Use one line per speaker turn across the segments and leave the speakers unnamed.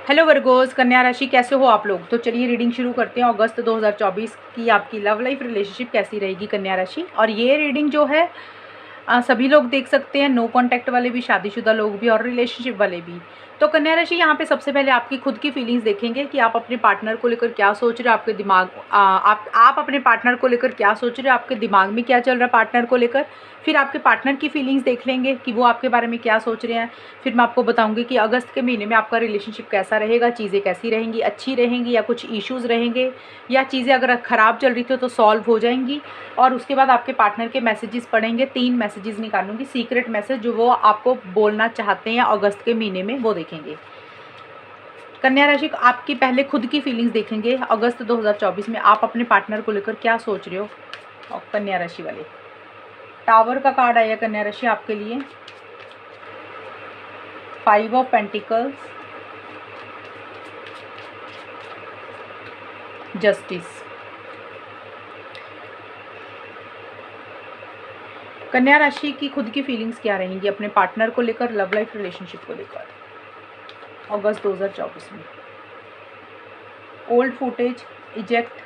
Hello Virgo's, कन्या राशि कैसे हो आप लोग। तो चलिए रीडिंग शुरू करते हैं। अगस्त 2024 की आपकी लव लाइफ रिलेशनशिप कैसी रहेगी कन्या राशि। और ये रीडिंग जो है सभी लोग देख सकते हैं, नो कांटेक्ट वाले भी, शादीशुदा लोग भी और रिलेशनशिप वाले भी। तो कन्या राशि यहाँ पे सबसे पहले आपकी खुद की फीलिंग्स देखेंगे कि आप अपने पार्टनर को लेकर क्या सोच रहे हो। आपके दिमाग आप अपने पार्टनर को लेकर क्या सोच रहे हो, आपके दिमाग में क्या चल रहा है पार्टनर को लेकर। फिर आपके पार्टनर की फीलिंग्स देख लेंगे कि वो आपके बारे में क्या सोच रहे हैं। फिर मैं आपको बताऊंगी कि अगस्त के महीने में आपका रिलेशनशिप कैसा रहेगा, चीज़ें कैसी रहेंगी, अच्छी रहेंगी या कुछ इश्यूज़ रहेंगे, या चीज़ें अगर ख़राब चल रही थी तो सॉल्व हो जाएंगी। और उसके बाद आपके पार्टनर के मैसेजेस पढ़ेंगे, 3 मैसेजेस निकालूंगी, सीक्रेट मैसेज जो वो आपको बोलना चाहते हैं अगस्त के महीने में, वो देखेंगे। कन्या राशि आपकी पहले खुद की फीलिंग्स देखेंगे अगस्त 2024 में आप अपने पार्टनर को लेकर क्या सोच रहे हो। और कन्या राशि वाले टावर का कार्ड आया कन्या राशि आपके लिए, 5 ऑफ पेंटिकल्स, जस्टिस। कन्या राशि की खुद की फीलिंग्स क्या रहेंगी अपने पार्टनर को लेकर, लव लाइफ रिलेशनशिप को लेकर अगस्त 2024 में। ओल्ड फुटेज, इजेक्ट,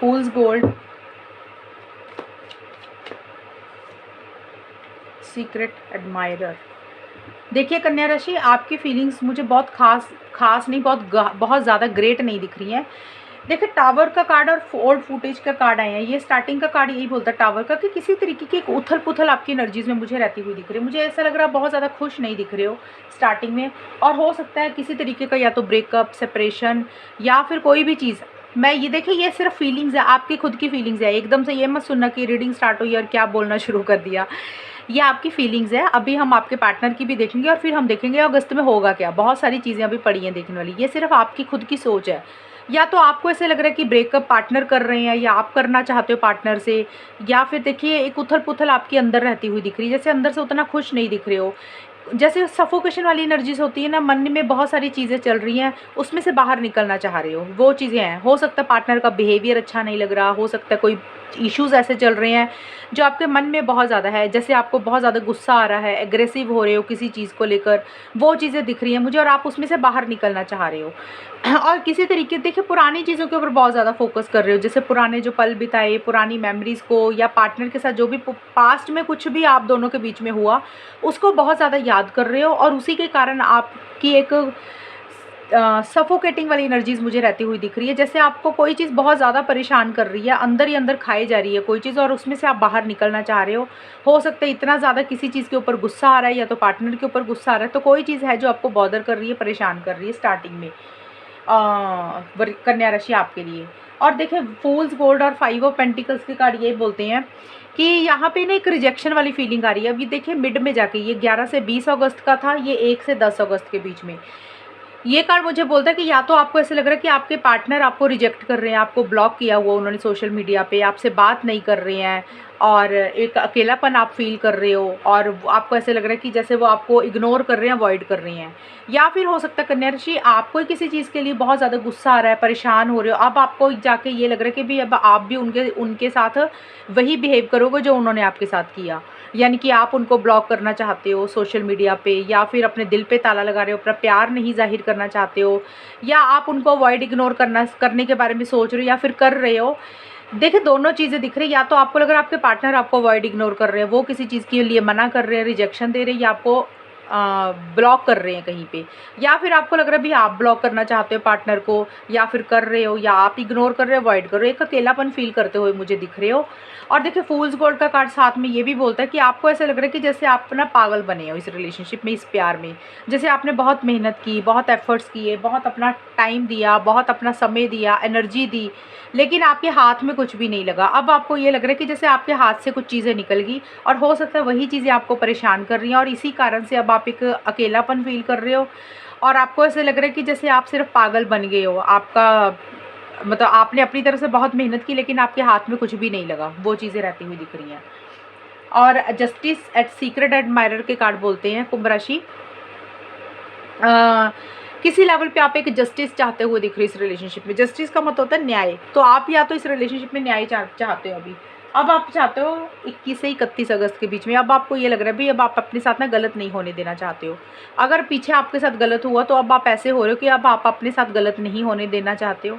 फूल्स गोल्ड, सीक्रेट एडमायरर। देखिए कन्या राशि आपकी फीलिंग्स मुझे बहुत खास नहीं, बहुत ज़्यादा ग्रेट नहीं दिख रही हैं। देखिए टावर का कार्ड और ओल्ड फुटेज का कार्ड आए हैं, ये स्टार्टिंग का कार्ड यही बोलता है टावर का कि किसी तरीके की एक उथल पुथल आपकी एनर्जीज में मुझे रहती हुई दिख रही है। मुझे ऐसा लग रहा है बहुत ज़्यादा खुश नहीं दिख रहे हो स्टार्टिंग में, और हो सकता है किसी तरीके का या तो ब्रेकअप, सेपरेशन या फिर कोई भी चीज़। मैं ये देखिए ये सिर्फ फीलिंग्स है, आपकी खुद की फीलिंग्स है। एकदम से ये मत सुनना कि रीडिंग स्टार्ट हुई और क्या बोलना शुरू कर दिया। ये आपकी फीलिंग्स है। अभी हम आपके पार्टनर की भी देखेंगे और फिर हम देखेंगे अगस्त में होगा क्या। बहुत सारी चीज़ें अभी पड़ी हैं देखने वाली। ये सिर्फ आपकी खुद की सोच है, या तो आपको ऐसे लग रहा है कि ब्रेकअप पार्टनर कर रहे हैं या आप करना चाहते हो पार्टनर से, या फिर देखिए एक उथल पुथल आपके अंदर रहती हुई दिख रही है, जैसे अंदर से उतना खुश नहीं दिख रहे हो। जैसे सफोकेशन वाली एनर्जीज होती है ना, मन में बहुत सारी चीज़ें चल रही हैं, उसमें से बाहर निकलना चाह रहे हो, वो चीज़ें हैं। हो सकता है पार्टनर का बिहेवियर अच्छा नहीं लग रहा, हो सकता है कोई इश्यूज़ ऐसे चल रहे हैं जो आपके मन में बहुत ज़्यादा है, जैसे आपको बहुत ज़्यादा गुस्सा आ रहा है, एग्रेसिव हो रहे हो किसी चीज़ को लेकर, वो चीज़ें दिख रही हैं मुझे, और आप उसमें से बाहर निकलना चाह रहे हो। और किसी तरीके देखिए पुरानी चीज़ों के ऊपर बहुत ज़्यादा फोकस कर रहे हो, जैसे पुराने जो पल बिताए, पुरानी मेमोरीज़ को, या पार्टनर के साथ जो भी पास्ट में कुछ भी आप दोनों के बीच में हुआ उसको बहुत ज़्यादा याद कर रहे हो, और उसी के कारण आपकी एक सफोकेटिंग वाली एनर्जीज मुझे रहती हुई दिख रही है। जैसे आपको कोई चीज़ बहुत ज़्यादा परेशान कर रही है, अंदर ही अंदर खाई जा रही है कोई चीज़, और उसमें से आप बाहर निकलना चाह रहे हो सकता है इतना ज़्यादा किसी चीज़ के ऊपर गुस्सा आ रहा है या तो पार्टनर के ऊपर गुस्सा आ रहा है, तो कोई चीज़ है जो आपको बॉदर कर रही है, परेशान कर रही है स्टार्टिंग में कन्या राशि आपके लिए। और देखिए फूल्स गोल्ड और 5 ऑफ पेंटिकल्स के कार्ड ये बोलते हैं कि यहाँ पे ना एक रिजेक्शन वाली फीलिंग आ रही है। अभी देखिए मिड में जाके, ये 11 से 20 अगस्त का था, ये 1 से 10 अगस्त के बीच में ये कार्ड मुझे बोलता है कि या तो आपको ऐसे लग रहा है कि आपके पार्टनर आपको रिजेक्ट कर रहे हैं, आपको ब्लॉक किया हुआ उन्होंने सोशल मीडिया पे, आपसे बात नहीं कर रहे हैं, और एक अकेलापन आप फील कर रहे हो, और आपको ऐसे लग रहा है कि जैसे वो आपको इग्नोर कर रहे हैं, अवॉइड कर रहे हैं। या फिर हो सकता है कन्या राशि आपको ही किसी चीज़ के लिए बहुत ज़्यादा गुस्सा आ रहा है, परेशान हो रहे हो, अब आपको जाके ये लग रहा है कि भी अब आप भी उनके साथ वही बिहेव करोगे जो उन्होंने आपके साथ किया, यानी कि आप उनको ब्लॉक करना चाहते हो सोशल मीडिया पे, या फिर अपने दिल पे ताला लगा रहे हो, अपना प्यार नहीं जाहिर करना चाहते हो, या आप उनको अवॉइड इग्नोर करने के बारे में सोच रहे हो या फिर कर रहे हो। देखिए दोनों चीज़ें दिख रही है। या तो आपको लग रहा है आपके पार्टनर आपको अवॉइड इग्नोर कर रहे हैं, वो किसी चीज़ के लिए मना कर रहे हैं, रिजेक्शन दे रहे हैं, या आपको ब्लॉक कर रहे हैं कहीं पे, या फिर आपको लग रहा है भी आप ब्लॉक करना चाहते हो पार्टनर को, या फिर कर रहे हो, या आप इग्नोर कर रहे हो, अवॉइड कर रहे हो, एक अकेलापन फील करते हुए मुझे दिख रहे हो। और देखिए फूल्स गोल्ड का कार्ड साथ में ये भी बोलता है कि आपको ऐसा लग रहा है कि जैसे आप ना पागल बने हो इस रिलेशनशिप में, इस प्यार में, जैसे आपने बहुत मेहनत की, बहुत एफर्ट्स किए, बहुत अपना टाइम दिया, बहुत अपना समय दिया, एनर्जी दी, लेकिन आपके हाथ में कुछ भी नहीं लगा। अब आपको ये लग रहा है कि जैसे आपके हाथ से कुछ चीज़ें निकल गई, और हो सकता है वही चीज़ें आपको परेशान कर रही हैं, और इसी कारण से अब आप एक अकेलापन फील कर रहे हो, और आपको ऐसे लग रहा है कि जैसे आप सिर्फ पागल बन गए हो। आपका मतलब आपने अपनी तरफ से बहुत मेहनत की, लेकिन आपके हाथ में कुछ भी नहीं लगा, वो चीज़ें रहती हुई दिख रही हैं। और जस्टिस एट सीक्रेट एडमायरर के कार्ड बोलते हैं कुंभ राशि, किसी लेवल पे आप एक जस्टिस चाहते हुए दिख रही है इस रिलेशनशिप में। जस्टिस का मतलब होता है न्याय, तो आप या तो इस रिलेशनशिप में न्याय चाहते हो अभी, अब आप चाहते हो 21 से 31 अगस्त के बीच में, अब आपको ये लग रहा है भाई अब आप अपने साथ ना गलत नहीं होने देना चाहते हो। अगर पीछे आपके साथ गलत हुआ तो अब आप ऐसे हो रहे हो कि अब आप अपने साथ गलत नहीं होने देना चाहते हो।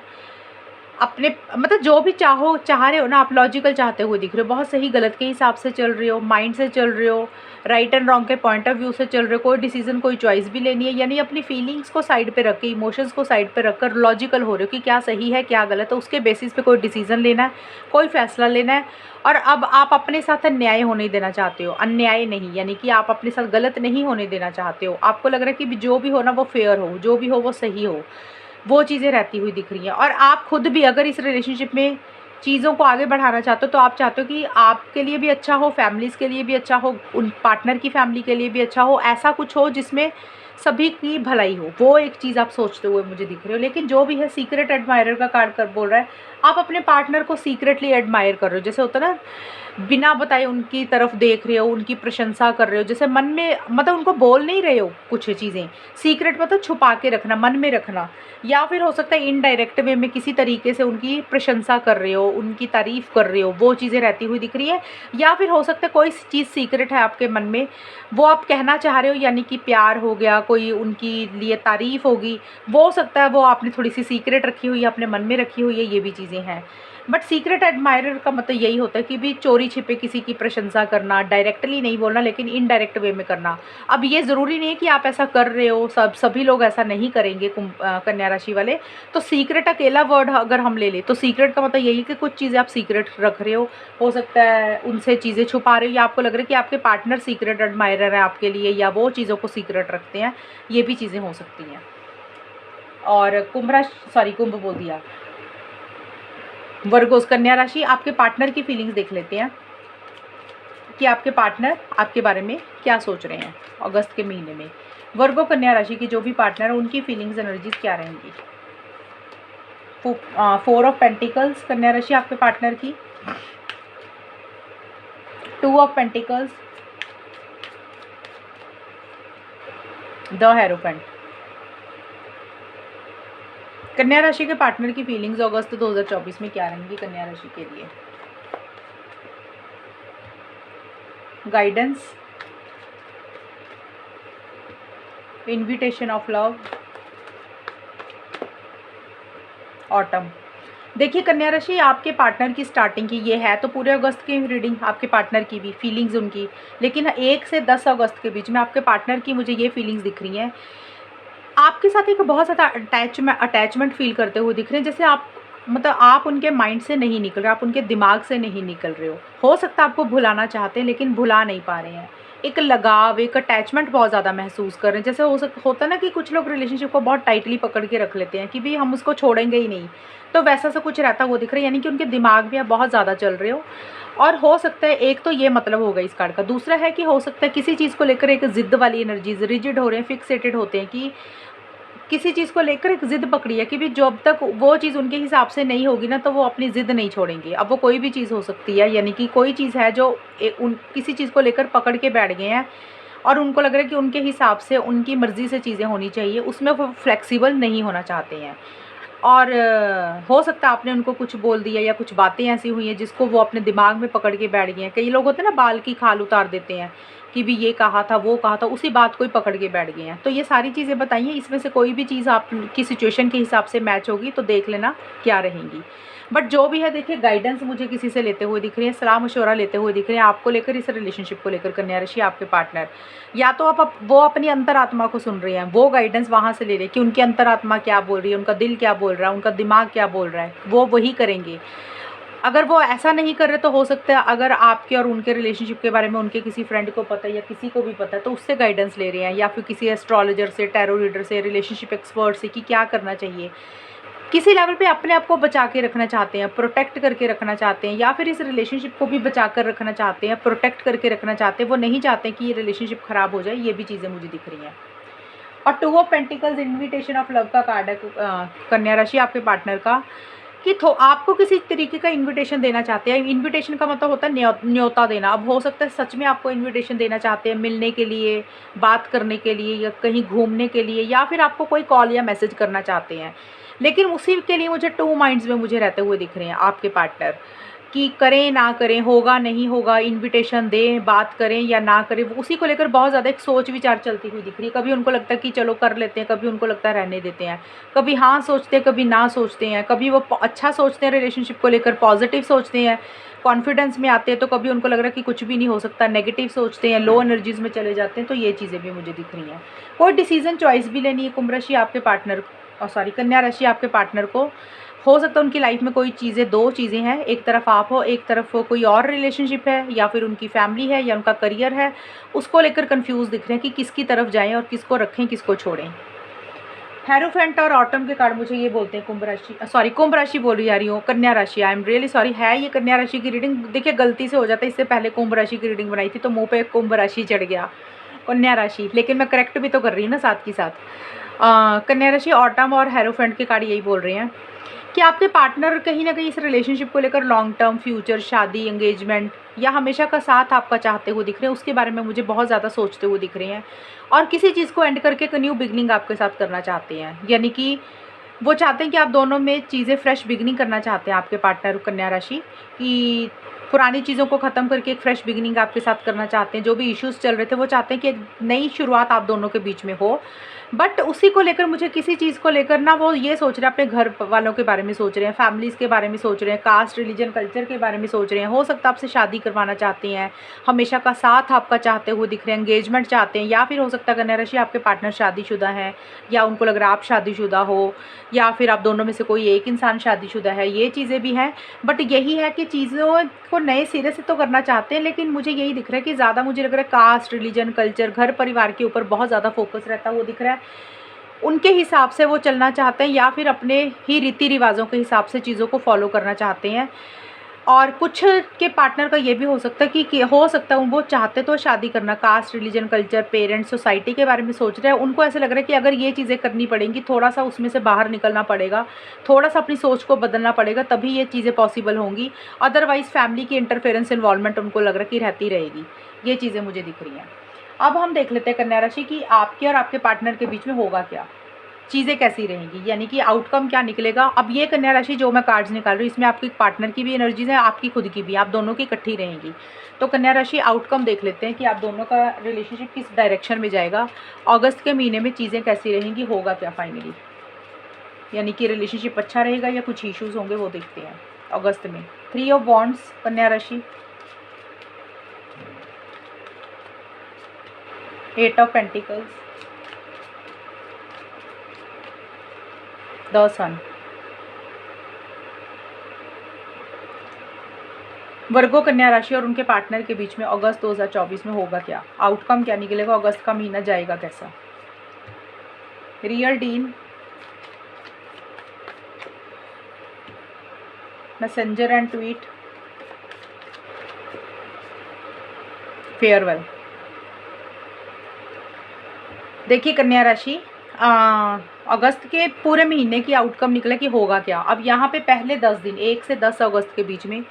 अपने मतलब जो भी चाह रहे हो ना, आप लॉजिकल चाहते हुए दिख रहे हो, बहुत सही गलत के हिसाब से चल रहे हो, माइंड से चल रहे हो, राइट एंड रॉन्ग के पॉइंट ऑफ व्यू से चल रहे हो। कोई डिसीजन, कोई चॉइस भी लेनी है, यानी अपनी फीलिंग्स को साइड पे रख के, इमोशंस को साइड पे रखकर लॉजिकल हो रहे हो कि क्या सही है क्या गलत है, उसके बेसिस पे कोई डिसीजन लेना है, कोई फैसला लेना है। और अब आप अपने साथ अन्याय होने देना चाहते हो, अन्याय नहीं, यानी कि आप अपने साथ गलत नहीं होने देना चाहते हो। आपको लग रहा है कि जो भी हो ना वो फेयर हो, जो भी हो वो सही हो, वो चीज़ें रहती हुई दिख रही हैं। और आप खुद भी अगर इस रिलेशनशिप में चीज़ों को आगे बढ़ाना चाहते हो तो आप चाहते हो कि आपके लिए भी अच्छा हो, फैमिलीज़ के लिए भी अच्छा हो, उन पार्टनर की फैमिली के लिए भी अच्छा हो, ऐसा कुछ हो जिसमें सभी की भलाई हो, वो एक चीज़ आप सोचते हुए मुझे दिख रहे हो। लेकिन जो भी है, सीक्रेट एडमायरर का कार्ड कर बोल रहा है, आप अपने पार्टनर को सीक्रेटली एडमायर कर रहे हो। जैसे होता है ना, बिना बताए उनकी तरफ देख रहे हो, उनकी प्रशंसा कर रहे हो, जैसे मन में, मतलब उनको बोल नहीं रहे हो कुछ चीज़ें, सीक्रेट मतलब छुपा के रखना, मन में रखना। या फिर हो सकता है इनडायरेक्ट वे में किसी तरीके से उनकी प्रशंसा कर रहे हो, उनकी तारीफ़ कर रहे हो, वो चीज़ें रहती हुई दिख रही है। या फिर हो सकता है कोई चीज़ सीक्रेट है आपके मन में, वो आप कहना चाह रहे हो, यानी कि प्यार हो गया, कोई उनकी लिए तारीफ़ होगी, वो हो सकता है वो आपने थोड़ी सी सीक्रेट रखी हुई है, अपने मन में रखी हुई है, ये भी चीज़ें हैं। बट सीक्रेट एडमायरर का मतलब यही होता है कि भी चोरी छिपे किसी की प्रशंसा करना, डायरेक्टली नहीं बोलना लेकिन इनडायरेक्ट वे में करना। अब ये ज़रूरी नहीं है कि आप ऐसा कर रहे हो, सभी लोग ऐसा नहीं करेंगे कन्या राशि वाले। तो सीक्रेट अकेला वर्ड अगर हम ले लें तो सीक्रेट का मतलब यही है कि कुछ चीज़ें आप सीक्रेट रख रहे हो सकता है उनसे चीज़ें छुपा रहे हो, या आपको लग रहा है कि आपके पार्टनर सीक्रेट एडमायरर है आपके लिए, या वो चीज़ों को सीक्रेट रखते हैं, ये भी चीज़ें हो सकती हैं। और कुंभ बोल दिया, वर्गोस कन्या राशि, आपके पार्टनर की फीलिंग्स देख लेते हैं कि आपके पार्टनर आपके बारे में क्या सोच रहे हैं अगस्त के महीने में। वर्गो कन्या राशि की जो भी पार्टनर है उनकी फीलिंग्स एनर्जीज क्या रहेंगी। 4 ऑफ पेंटिकल्स कन्या राशि आपके पार्टनर की, 2 ऑफ पेंटिकल्स, द हेरोफेंट। कन्या राशि के पार्टनर की फीलिंग्स अगस्त 2024 में क्या रहेंगी कन्या राशि के लिए। Guidance, invitation of love, autumn. देखिए कन्या राशि, आपके पार्टनर की स्टार्टिंग की ये है तो पूरे अगस्त की रीडिंग, आपके पार्टनर की भी फीलिंग्स उनकी, लेकिन 1 से 10 अगस्त के बीच में आपके पार्टनर की मुझे ये फीलिंग्स दिख रही हैं, आपके साथ एक बहुत ज़्यादा अटैचमेंट फील करते हुए दिख रहे हैं। जैसे आप, मतलब आप उनके माइंड से नहीं निकल रहे, आप उनके दिमाग से नहीं निकल रहे हो सकता है आपको भुलाना चाहते हैं लेकिन भुला नहीं पा रहे हैं। एक लगाव, एक अटैचमेंट बहुत ज़्यादा महसूस कर रहे हैं। जैसे होता ना कि कुछ लोग रिलेशनशिप को बहुत टाइटली पकड़ के रख लेते हैं कि भाई हम उसको छोड़ेंगे ही नहीं, तो वैसा सा कुछ रहता वो दिख रहा है, यानी कि उनके दिमाग में आप बहुत ज़्यादा चल रहे हो। और हो सकता है, एक तो ये मतलब होगा इस कार्ड का, दूसरा है कि हो सकता है किसी चीज़ को लेकर एक ज़िद्द वाली एनर्जीज, रिजिड हो रहे हैं, फिक्सेटेड होते हैं कि किसी चीज़ को लेकर एक ज़िद पकड़ी है कि भी जब तक वो चीज़ उनके हिसाब से नहीं होगी ना तो वो अपनी ज़िद नहीं छोड़ेंगे। अब वो कोई भी चीज़ हो सकती है, यानी कि कोई चीज़ है जो किसी चीज़ को लेकर पकड़ के बैठ गए हैं और उनको लग रहा है कि उनके हिसाब से, उनकी मर्ज़ी से चीज़ें होनी चाहिए, उसमें वो फ्लेक्सिबल नहीं होना चाहते हैं। और हो सकता है आपने उनको कुछ बोल दिया या कुछ बातें ऐसी हुई हैं जिसको वो अपने दिमाग में पकड़ के बैठ गए हैं। कई लोग होते हैं ना, बाल की खाल उतार देते हैं कि भी ये कहा था, वो कहा था, उसी बात को ही पकड़ के बैठ गए हैं। तो ये सारी चीज़ें बताइए, इसमें से कोई भी चीज़ आपकी सिचुएशन के हिसाब से मैच होगी तो देख लेना क्या रहेंगी। बट जो भी है, देखिए गाइडेंस मुझे किसी से लेते हुए दिख रही है, सलाह मशवरा लेते हुए दिख रहे हैं आपको लेकर, इस रिलेशनशिप को लेकर कन्या राशि आपके पार्टनर। या तो वो अपनी अंतरात्मा को सुन रहे हैं, वो गाइडेंस वहाँ से ले रहे हैं कि उनकी अंतरात्मा क्या बोल रही है, उनका दिल क्या बोल रहा है, उनका दिमाग क्या बोल रहा है, वो वही करेंगे। अगर वो ऐसा नहीं कर रहे तो हो सकता है अगर आपके और उनके रिलेशनशिप के बारे में उनके किसी फ्रेंड को पता है या किसी को भी पता है तो उससे गाइडेंस ले रहे हैं, या फिर किसी एस्ट्रोलॉजर से, टैरो रीडर से, रिलेशनशिप एक्सपर्ट से कि क्या करना चाहिए। किसी लेवल पे अपने आप को बचा के रखना चाहते हैं, प्रोटेक्ट करके रखना चाहते हैं, या फिर इस रिलेशनशिप को भी बचा कर रखना चाहते हैं, प्रोटेक्ट करके रखना चाहते हैं। वो नहीं चाहते कि ये रिलेशनशिप ख़राब हो जाए, ये भी चीज़ें मुझे दिख रही हैं। और 2 of pentacles, invitation of love का कार्ड है कन्या राशि आपके पार्टनर का, कि आपको किसी तरीके का इन्विटेशन देना चाहते हैं। इन्विटेशन का मतलब होता है न्योता देना। अब हो सकता है सच में आपको इन्विटेशन देना चाहते हैं, मिलने के लिए, बात करने के लिए, या कहीं घूमने के लिए, या फिर आपको कोई कॉल या मैसेज करना चाहते हैं। लेकिन उसी के लिए मुझे 2 माइंड्स में मुझे रहते हुए दिख रहे हैं आपके पार्टनर कि करें ना करें, होगा नहीं होगा, इनविटेशन दें, बात करें या ना करें, उसी को लेकर बहुत ज़्यादा एक सोच विचार चलती हुई दिख रही है। कभी उनको लगता है कि चलो कर लेते हैं, कभी उनको लगता है रहने देते हैं, कभी हाँ सोचते हैं, कभी ना सोचते हैं, कभी वो अच्छा सोचते हैं रिलेशनशिप को लेकर, पॉजिटिव सोचते हैं, कॉन्फिडेंस में आते हैं, तो कभी उनको लग रहा है कि कुछ भी नहीं हो सकता, नेगेटिव सोचते हैं, लो एनर्जीज़ में चले जाते हैं। तो ये चीज़ें भी मुझे दिख रही हैं। कोई डिसीजन चॉइस भी लेनी है कुंभ राशि आपके पार्टनर, सॉरी कन्या राशि आपके पार्टनर को। हो सकता है उनकी लाइफ में कोई चीज़ें, दो चीज़ें हैं, एक तरफ आप हो, एक तरफ कोई और रिलेशनशिप है, या फिर उनकी फैमिली है, या उनका करियर है, उसको लेकर कंफ्यूज दिख रहे हैं कि किसकी तरफ जाएं और किसको रखें, किसको छोड़ें। हेरोफेंट और ऑटम के कार्ड मुझे ये बोलते हैं कुंभ राशि, सॉरी कुंभ राशि बोल रही जा रही हूँ, कन्या राशि, आई एम रियली सॉरी, है ये कन्या राशि की रीडिंग। देखिए गलती से हो जाता है, इससे पहले कुंभ राशि की रीडिंग बनाई थी तो मुँह पे कुंभ राशि चढ़ गया, कन्या राशि, लेकिन मैं करेक्ट भी तो कर रही हूँ ना साथ के साथ। कन्या राशि, ऑटम और हेरोफेंट के कार्ड यही बोल रहे हैं कि आपके पार्टनर कहीं ना कहीं इस रिलेशनशिप को लेकर लॉन्ग टर्म फ्यूचर, शादी, एंगेजमेंट या हमेशा का साथ आपका चाहते हुए दिख रहे हैं, उसके बारे में मुझे बहुत ज़्यादा सोचते हुए दिख रहे हैं। और किसी चीज़ को एंड करके एक न्यू बिगनिंग आपके साथ करना चाहते हैं, यानी कि वो चाहते हैं कि आप दोनों में चीज़ें फ्रेश बिगनिंग करना चाहते हैं। आपके पार्टनर कन्या राशि कि पुरानी चीज़ों को ख़त्म करके एक फ्रेश बिगनिंग आपके साथ करना चाहते हैं। जो भी इश्यूज़ चल रहे थे वो चाहते हैं कि एक नई शुरुआत आप दोनों के बीच में हो। बट उसी को लेकर मुझे किसी चीज़ को लेकर ना वो ये सोच रहे हैं, अपने घर वालों के बारे में सोच रहे हैं, फैमिलीज़ के बारे में सोच रहे हैं, कास्ट, रिलीजन, कल्चर के बारे में सोच रहे हैं। हो सकता है आपसे शादी करवाना चाहते हैं, हमेशा का साथ आपका चाहते हुए दिख रहे हैं, एंगेजमेंट चाहते हैं, या फिर हो सकता है कन्या राशि आपके पार्टनर शादीशुदा हैं, या उनको लग रहा है आप शादीशुदा हो, या फिर आप दोनों में से कोई एक इंसान शादीशुदा है। ये चीज़ें भी हैं। बट यही है कि चीज़ों को नए सिरे से तो करना चाहते हैं, लेकिन मुझे यही दिख रहा है कि ज़्यादा मुझे लग रहा है कास्ट, रिलीजन, कल्चर, घर परिवार के ऊपर बहुत ज़्यादा फोकस रहता है वो दिख रहा है। उनके हिसाब से वो चलना चाहते हैं, या फिर अपने ही रीति रिवाजों के हिसाब से चीज़ों को फॉलो करना चाहते हैं। और कुछ के पार्टनर का ये भी हो सकता है कि हो सकता है वो चाहते तो शादी करना, caste, religion, culture, parents, society के बारे में सोच रहे हैं। उनको ऐसे लग रहा है कि अगर ये चीज़ें करनी पड़ेंगी, थोड़ा सा उसमें से बाहर निकलना पड़ेगा, थोड़ा सा अपनी सोच को बदलना पड़ेगा, तभी ये चीज़ें पॉसिबल होंगी। अदरवाइज़ फैमिली की इंटरफेरेंस, इन्वॉल्वमेंट उनको लग रहा है कि रहती रहेगी। ये चीज़ें मुझे दिख रही हैं। अब हम देख लेते हैं कन्या राशि कि आपके और आपके पार्टनर के बीच में होगा क्या, चीज़ें कैसी रहेंगी, यानी कि आउटकम क्या निकलेगा। अब ये कन्या राशि जो मैं कार्ड्स निकाल रही हूँ, इसमें आपकी पार्टनर की भी एनर्जीज है, आपकी खुद की भी, आप दोनों की इकट्ठी रहेंगी। तो कन्या राशि आउटकम देख लेते हैं कि आप दोनों का रिलेशनशिप किस डायरेक्शन में जाएगा, अगस्त के महीने में चीज़ें कैसी रहेंगी, होगा क्या फाइनली, यानी कि रिलेशनशिप अच्छा रहेगा या कुछ इश्यूज़ होंगे, वो देखते हैं अगस्त में। 3 ऑफ वॉन्ड्स कन्या राशि, 8 ऑफ पेंटिकल्स, द सन। वर्गो कन्या राशि और उनके पार्टनर के बीच में अगस्त 2024 में होगा क्या, आउटकम क्या निकलेगा, अगस्त का महीना जाएगा कैसा। Real deal, messenger and tweet, farewell. देखिए कन्या राशि, अगस्त के पूरे महीने की आउटकम निकला कि होगा क्या। अब यहाँ पे पहले 10 दिन, 1 से 10 अगस्त के बीच में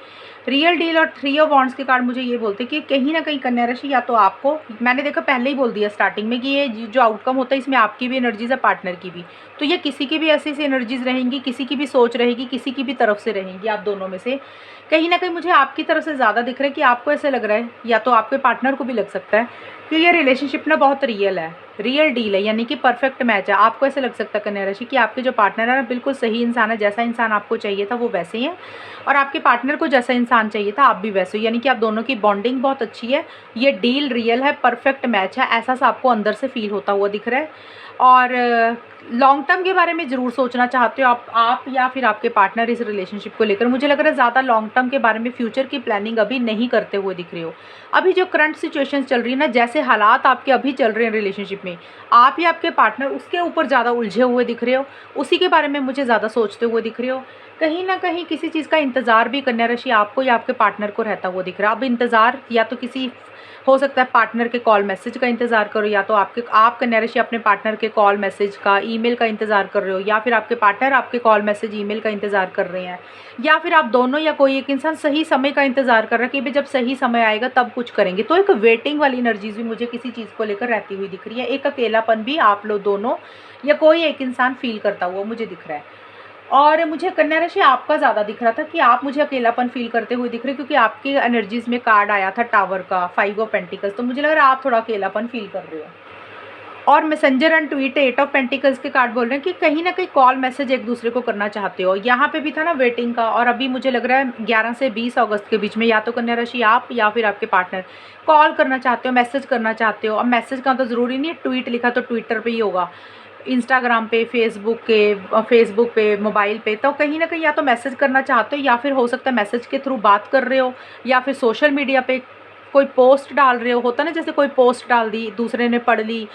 रियल डील और 3 ऑफ वॉन्ड्स के कार्ड मुझे ये बोलते हैं कि कहीं ना कहीं कन्या राशि, या तो आपको, मैंने देखा पहले ही बोल दिया स्टार्टिंग में कि ये जो आउटकम होता है इसमें आपकी भी एनर्जीज है, पार्टनर की भी, तो ये किसी की भी ऐसी ऐसी एनर्जीज रहेंगी, किसी की भी सोच रहेगी, किसी की भी तरफ से रहेंगी। आप दोनों में से कहीं ना कहीं मुझे आपकी तरफ से ज़्यादा दिख रहा है कि आपको ऐसे लग रहा है, या तो आपके पार्टनर को भी लग सकता है कि ये रिलेशनशिप ना बहुत रियल है, रियल डील है, यानी कि परफेक्ट मैच है। आपको ऐसे लग सकता है कन्या राशि कि आपके जो पार्टनर है ना बिल्कुल सही इंसान है, जैसा इंसान आपको चाहिए था वो वैसे ही है, और आपके पार्टनर को जैसा इंसान चाहिए था आप भी वैसे हो, यानी कि आप दोनों की बॉन्डिंग बहुत अच्छी है, ये डील रियल है, परफेक्ट मैच है, ऐसा सा आपको अंदर से फील होता हुआ दिख रहा है। और लॉन्ग टर्म के बारे में ज़रूर सोचना चाहते हो आप या फिर आपके पार्टनर इस रिलेशनशिप को लेकर। मुझे लग रहा है ज़्यादा लॉन्ग टर्म के बारे में, फ्यूचर की प्लानिंग अभी नहीं करते हुए दिख रहे हो। अभी जो करंट सिचुएशन चल रही है ना, जैसे हालात आपके अभी चल रहे हैं रिलेशनशिप में, आप या आपके पार्टनर उसके ऊपर ज़्यादा उलझे हुए दिख रहे हो, उसी के बारे में मुझे ज़्यादा सोचते हुए दिख रहे हो। कहीं ना कहीं किसी चीज़ का इंतज़ार भी कन्या राशि आपको या आपके पार्टनर को रहता हुआ दिख रहा है। अब इंतज़ार या तो किसी, हो सकता है पार्टनर के कॉल मैसेज का इंतज़ार करो, या तो आप कन्या राशि अपने पार्टनर के कॉल मैसेज का, ईमेल का इंतज़ार कर रहे हो, या फिर आपके पार्टनर आपके कॉल मैसेज ईमेल का इंतज़ार कर रहे हैं, या फिर आप दोनों या कोई एक इंसान सही समय का इंतज़ार कर रहा है कि भाई जब सही समय आएगा तब कुछ करेंगे। तो एक वेटिंग वाली एनर्जीज भी मुझे किसी चीज़ को लेकर रहती हुई दिख रही है। एक अकेलापन भी आप लोग दोनों या कोई एक इंसान फील करता हुआ मुझे दिख रहा है। और मुझे कन्या राशि आपका ज़्यादा दिख रहा था कि आप मुझे अकेलापन फील करते हुए दिख रहे, क्योंकि आपकी एनर्जीज में कार्ड आया था टावर का, 5 ऑफ पेंटिकल्स, तो मुझे लग रहा है आप थोड़ा अकेलापन फील कर रहे हो। और messenger and tweet 8 of pentacles के कार्ड बोल रहे हैं कि कहीं ना कहीं कॉल मैसेज एक दूसरे को करना चाहते हो। यहाँ पे भी था ना वेटिंग का, और अभी मुझे लग रहा है 11 से 20 अगस्त के बीच में या तो कन्या राशि आप या फिर आपके पार्टनर कॉल करना चाहते हो, मैसेज करना चाहते हो। अब मैसेज का तो ज़रूरी नहीं है, ट्वीट लिखा तो ट्विटर पे ही होगा, इंस्टाग्राम पे, फेसबुक पे, मोबाइल पे, तो कहीं ना कहीं या तो मैसेज करना चाहते हो या फिर हो सकता है मैसेज के थ्रू बात कर रहे हो, या फिर सोशल मीडिया पे कोई पोस्ट डाल रहे हो। होता ना जैसे कोई पोस्ट डाल दी, दूसरे ने पढ़ ली,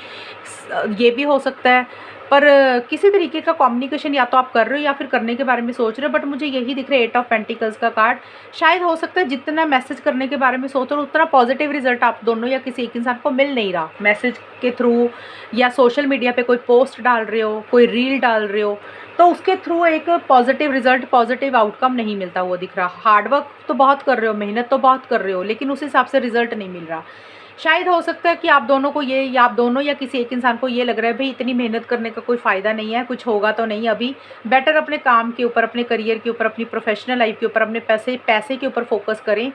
ये भी हो सकता है। पर किसी तरीके का कम्युनिकेशन या तो आप कर रहे हो या फिर करने के बारे में सोच रहे हो, बट मुझे यही दिख रहा है 8 ऑफ पेंटिकल्स का कार्ड। शायद हो सकता है जितना मैसेज करने के बारे में सोच रहे हो उतना पॉजिटिव रिजल्ट आप दोनों या किसी एक इंसान को मिल नहीं रहा। मैसेज के थ्रू या सोशल मीडिया पे कोई पोस्ट डाल रहे हो, कोई रील डाल रहे हो, तो उसके थ्रू एक पॉजिटिव रिजल्ट, पॉजिटिव आउटकम नहीं मिलता हुआ दिख रहा। हार्डवर्क तो बहुत कर रहे हो, मेहनत तो बहुत कर रहे हो, लेकिन उस हिसाब से रिजल्ट नहीं मिल रहा। शायद हो सकता है कि आप दोनों को ये, या आप दोनों या किसी एक इंसान को ये लग रहा है भाई इतनी मेहनत करने का कोई फ़ायदा नहीं है, कुछ होगा तो नहीं अभी, बेटर अपने काम के ऊपर, अपने करियर के ऊपर, अपनी प्रोफेशनल लाइफ के ऊपर, अपने पैसे के ऊपर फोकस करें।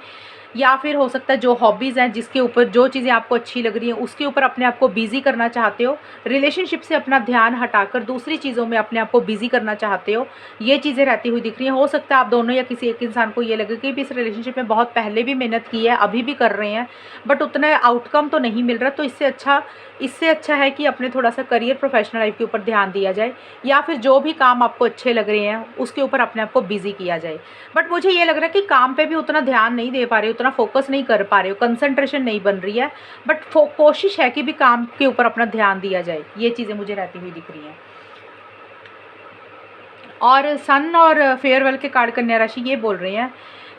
या फिर हो सकता है जो हॉबीज़ हैं, जिसके ऊपर जो चीज़ें आपको अच्छी लग रही हैं उसके ऊपर अपने आप को बिज़ी करना चाहते हो, रिलेशनशिप से अपना ध्यान हटाकर दूसरी चीज़ों में अपने आप को बिज़ी करना चाहते हो, ये चीज़ें रहती हुई दिख रही हैं। हो सकता है आप दोनों या किसी एक इंसान को ये लगे कि भी इस रिलेशनशिप में बहुत पहले भी मेहनत की है, अभी भी कर रहे हैं, बट उतना आउटकम तो नहीं मिल रहा। तो इससे अच्छा है कि अपने थोड़ा सा करियर, प्रोफेशनल लाइफ के ऊपर ध्यान दिया जाए, या फिर जो भी काम आपको अच्छे लग रहे हैं उसके ऊपर अपने आप को बिज़ी किया जाए। बट मुझे ये लग रहा है कि काम पे भी उतना ध्यान नहीं दे पा रहे हो, उतना फोकस नहीं कर पा रहे हो, कंसंट्रेशन नहीं बन रही है, बट कोशिश है कि भी काम के ऊपर अपना ध्यान दिया जाए। ये चीज़ें मुझे रहती हुई दिख रही हैं। और सन और फेयरवेल के कार्ड कन्या राशि ये बोल रहे हैं,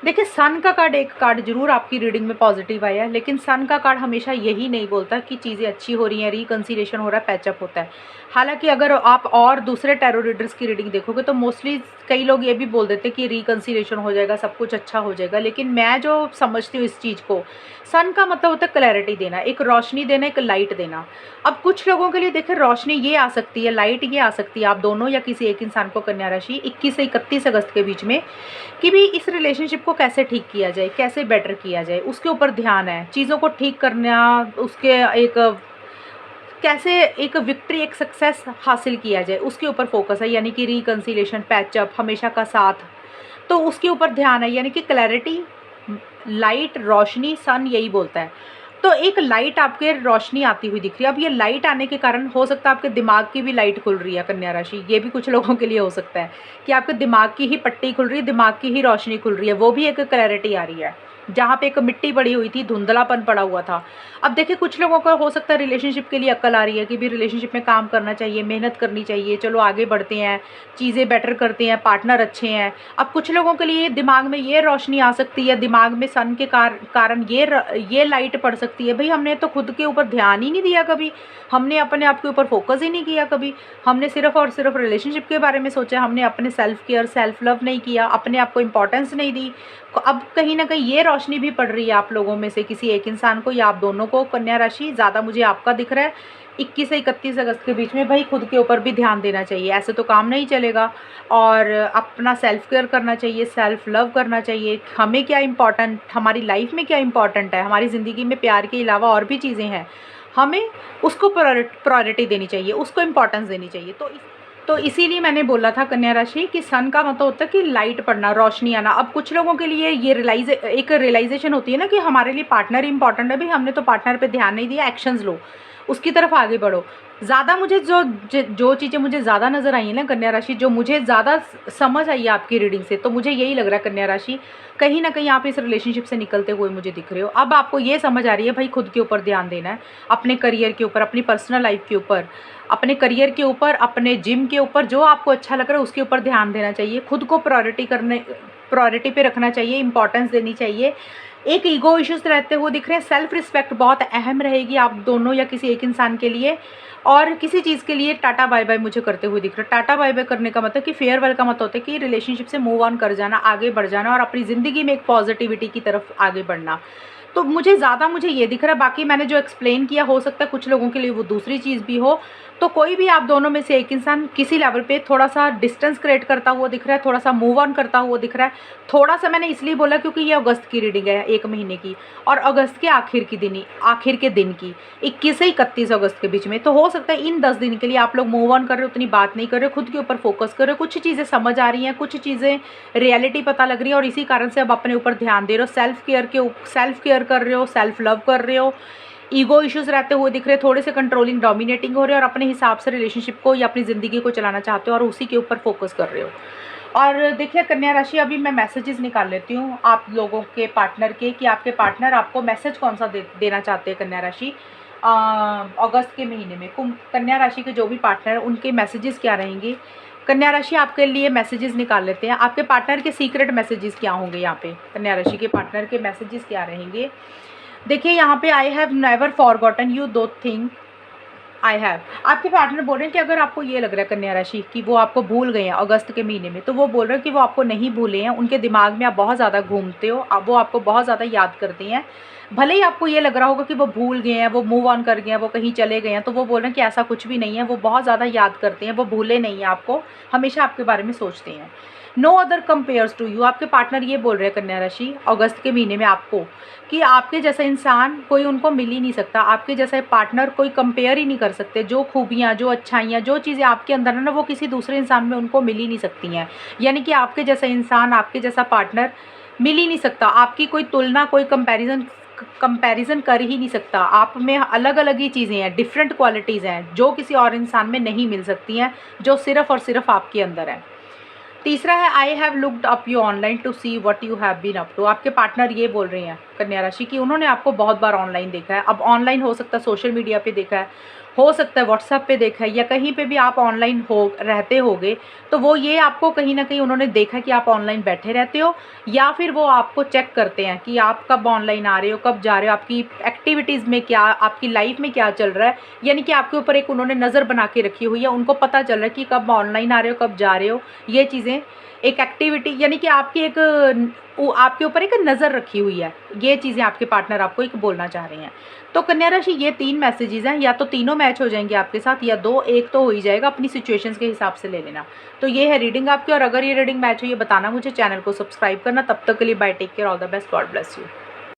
देखिए सन का कार्ड, एक कार्ड जरूर आपकी रीडिंग में पॉजिटिव आया है, लेकिन सन का कार्ड हमेशा यही नहीं बोलता कि चीज़ें अच्छी हो रही हैं, रिकंसिलिएशन हो रहा है, पैचअप होता है। हालांकि अगर आप और दूसरे टैरो रीडर्स की रीडिंग देखोगे तो मोस्टली कई लोग ये भी बोल देते हैं कि रिकंसिलिएशन हो जाएगा, सब कुछ अच्छा हो जाएगा, लेकिन मैं जो समझती हूँ इस चीज़ को, सन का मतलब होता है क्लैरिटी देना, एक रोशनी देना, एक लाइट देना। अब कुछ लोगों के लिए देखिए रोशनी ये आ सकती है, लाइट ये आ सकती है, आप दोनों या किसी एक इंसान को, कन्या राशि 21 से 31 अगस्त के बीच में, कि भी इस रिलेशनशिप को कैसे ठीक किया जाए, कैसे बेटर किया जाए, उसके ऊपर ध्यान है। चीज़ों को ठीक करना, उसके एक कैसे एक विक्ट्री, एक सक्सेस हासिल किया जाए, उसके ऊपर फोकस है, यानी कि रिकंसिलिएशन, पैचअप, हमेशा का साथ, तो उसके ऊपर ध्यान है। यानी कि क्लैरिटी, लाइट, रोशनी, सन यही बोलता है। तो एक लाइट आपके रोशनी आती हुई दिख रही है। अब ये लाइट आने के कारण हो सकता है आपके दिमाग की भी लाइट खुल रही है कन्या राशि, ये भी कुछ लोगों के लिए हो सकता है कि आपके दिमाग की ही पट्टी खुल रही है, दिमाग की ही रोशनी खुल रही है, वो भी एक क्लैरिटी आ रही है। जहाँ पे एक मिट्टी पड़ी हुई थी, धुंधलापन पड़ा हुआ था, अब देखिए कुछ लोगों को हो सकता है रिलेशनशिप के लिए अक्ल आ रही है कि भी रिलेशनशिप में काम करना चाहिए, मेहनत करनी चाहिए, चलो आगे बढ़ते हैं, चीज़ें बेटर करते हैं, पार्टनर अच्छे हैं। अब कुछ लोगों के लिए दिमाग में ये रोशनी आ सकती है, दिमाग में सन के कारण ये लाइट पड़ सकती है, भाई हमने तो खुद के ऊपर ध्यान ही नहीं दिया कभी, हमने अपने आप के ऊपर फोकस ही नहीं किया कभी, हमने सिर्फ और सिर्फ रिलेशनशिप के बारे में सोचा, हमने अपने सेल्फ केयर, सेल्फ लव नहीं किया, अपने आप को इम्पोर्टेंस नहीं दी। अब कहीं ना कहीं ये रोशनी भी पड़ रही है आप लोगों में से किसी एक इंसान को या आप दोनों को, कन्या राशि ज़्यादा मुझे आपका दिख रहा है 21 से 31 अगस्त के बीच में। भाई खुद के ऊपर भी ध्यान देना चाहिए, ऐसे तो काम नहीं चलेगा, और अपना सेल्फ केयर करना चाहिए, सेल्फ लव करना चाहिए। हमें क्या इम्पोर्टेंट, हमारी लाइफ में क्या इम्पोर्टेंट है, हमारी ज़िंदगी में प्यार के अलावा और भी चीज़ें हैं, हमें उसको प्रायोरिटी देनी चाहिए, उसको इम्पोर्टेंस देनी चाहिए। तो इसीलिए मैंने बोला था कन्या राशि कि सन का मतलब होता है कि लाइट पड़ना, रोशनी आना। अब कुछ लोगों के लिए ये एक रियलाइजेशन होती है ना कि हमारे लिए पार्टनर इंपॉर्टेंट है, भाई हमने तो पार्टनर पे ध्यान नहीं दिया, एक्शंस लो, उसकी तरफ आगे बढ़ो। ज़्यादा मुझे जो चीज़ें मुझे ज़्यादा नज़र आई हैं ना कन्या राशि, जो मुझे ज़्यादा समझ आई है आपकी रीडिंग से, तो मुझे यही लग रहा है कन्या राशि कहीं ना कहीं आप इस रिलेशनशिप से निकलते हुए मुझे दिख रहे हो। अब आपको ये समझ आ रही है भाई खुद के ऊपर ध्यान देना है, अपने करियर के ऊपर, अपनी पर्सनल लाइफ के ऊपर, अपने करियर के ऊपर, अपने जिम के ऊपर, जो आपको अच्छा लग रहा है उसके ऊपर ध्यान देना चाहिए, खुद को प्रायोरिटी पे रखना चाहिए, इंपॉर्टेंस देनी चाहिए। एक ईगो इश्यूज रहते हुए दिख रहे हैं, सेल्फ रिस्पेक्ट बहुत अहम रहेगी आप दोनों या किसी एक इंसान के लिए, और किसी चीज़ के लिए टाटा बाय बाय मुझे करते हुए दिख रहा है। टाटा बाय बाय करने का मतलब कि फेयरवेल का मतलब होता है कि रिलेशनशिप से मूव ऑन कर जाना, आगे बढ़ जाना और अपनी ज़िंदगी में एक पॉजिटिविटी की तरफ आगे बढ़ना। तो मुझे ये दिख रहा है। बाकी मैंने जो एक्सप्लेन किया, हो सकता है कुछ लोगों के लिए वो दूसरी चीज़ भी हो। तो कोई भी आप दोनों में से एक इंसान किसी लेवल पे थोड़ा सा डिस्टेंस क्रिएट करता हुआ दिख रहा है, थोड़ा सा मूव ऑन करता हुआ दिख रहा है। थोड़ा सा मैंने इसलिए बोला क्योंकि ये अगस्त की रीडिंग है, 1 महीने की, और अगस्त के आखिर के दिन की, 21 से 31 अगस्त के बीच में। तो हो सकता है इन 10 दिन के लिए आप लोग मूव ऑन कर रहे हो, उतनी बात नहीं कर रहे हो, खुद के ऊपर फोकस कर रहे हो, कुछ चीज़ें समझ आ रही हैं, कुछ चीज़ें रियलिटी पता लग रही है, और इसी कारण से अब अपने ऊपर ध्यान दे रहे हो, सेल्फ केयर कर रहे हो, सेल्फ लव कर रहे हो। ईगो इश्यूज रहते हुए दिख रहे हैं, थोड़े से कंट्रोलिंग डोमिनेटिंग हो रहे हो, और अपने हिसाब से रिलेशनशिप को या अपनी ज़िंदगी को चलाना चाहते हो और उसी के ऊपर फोकस कर रहे हो। और देखिए कन्या राशि, अभी मैं मैसेजेस निकाल लेती हूँ आप लोगों के पार्टनर के, कि आपके पार्टनर आपको मैसेज कौन सा देना चाहते हैं कन्या राशि अगस्त के महीने में। कन्या राशि के जो भी पार्टनर हैं उनके मैसेजेस क्या रहेंगे। कन्या राशि आपके लिए मैसेजेस निकाल लेते हैं। आपके पार्टनर के सीक्रेट मैसेजेस क्या होंगे यहाँ पे, कन्या राशि के पार्टनर के मैसेजेस क्या रहेंगे। देखिए यहाँ पे I have never forgotten you दो थिंग आई हैव। आपके पार्टनर बोल रहे हैं कि अगर आपको ये लग रहा है कन्या राशि कि वो आपको भूल गए हैं अगस्त के महीने में, तो वो बोल रहे हैं कि वो आपको नहीं भूले हैं। उनके दिमाग में आप बहुत ज़्यादा घूमते हो, अब वो आपको बहुत ज़्यादा याद करते हैं। भले ही आपको ये लग रहा होगा कि वो भूल गए हैं, वो मूव ऑन कर गए हैं, वो कहीं चले गए हैं, तो वो बोल रहे हैं कि ऐसा कुछ भी नहीं है। वो बहुत ज़्यादा याद करते हैं, वो भूले नहीं हैं आपको, हमेशा आपके बारे में सोचते हैं। No other compares to you. आपके पार्टनर ये बोल रहे हैं कन्या राशि अगस्त के महीने में आपको, कि आपके जैसा इंसान कोई उनको मिल ही नहीं सकता, आपके जैसा पार्टनर कोई कंपेयर ही नहीं कर सकते। जो खूबियाँ, जो अच्छाइयाँ, जो चीज़ें आपके अंदर है ना, वो किसी दूसरे इंसान में उनको मिल ही नहीं सकती हैं। यानी कि आपके जैसा इंसान, आपके जैसा पार्टनर मिल ही नहीं सकता। आपकी कोई तुलना, कोई कंपैरिजन कर ही नहीं सकता। आप में अलग अलग ही चीज़ें हैं, डिफरेंट क्वालिटीज़ हैं जो किसी और इंसान में नहीं मिल सकती हैं, जो सिर्फ़ और सिर्फ आपके अंदर है। तीसरा है I have looked up you online to see what you have been up to. आपके पार्टनर ये बोल रहे हैं कन्या राशि कि उन्होंने आपको बहुत बार ऑनलाइन देखा है। अब ऑनलाइन हो सकता है सोशल मीडिया पे देखा है, हो सकता है व्हाट्सएप पे देखा है, या कहीं पे भी आप ऑनलाइन रहते होगे, तो वो ये आपको कहीं ना कहीं उन्होंने देखा कि आप ऑनलाइन बैठे रहते हो, या फिर वो आपको चेक करते हैं कि आप कब ऑनलाइन आ रहे हो, कब जा रहे हो, आपकी एक्टिविटीज़ में क्या, आपकी लाइफ में क्या चल रहा है। यानी कि आपके ऊपर एक उन्होंने नज़र बना के रखी हुई है, उनको पता चल रहा है कि कब ऑनलाइन आ रहे हो, कब जा रहे हो। ये चीज़ें एक एक्टिविटी, यानी कि आपके ऊपर एक नज़र रखी हुई है। ये चीज़ें आपके पार्टनर आपको एक बोलना चाह रहे हैं। तो कन्या राशि ये 3 मैसेजेस हैं, या तो तीनों मैच हो जाएंगे आपके साथ, या 2, एक तो हो ही जाएगा। अपनी सिचुएशंस के हिसाब से ले लेना। तो ये है रीडिंग आपकी, और अगर ये रीडिंग मैच हो ये बताना मुझे, चैनल को सब्सक्राइब करना। तब तक के लिए bye, take care, all the best, God bless you.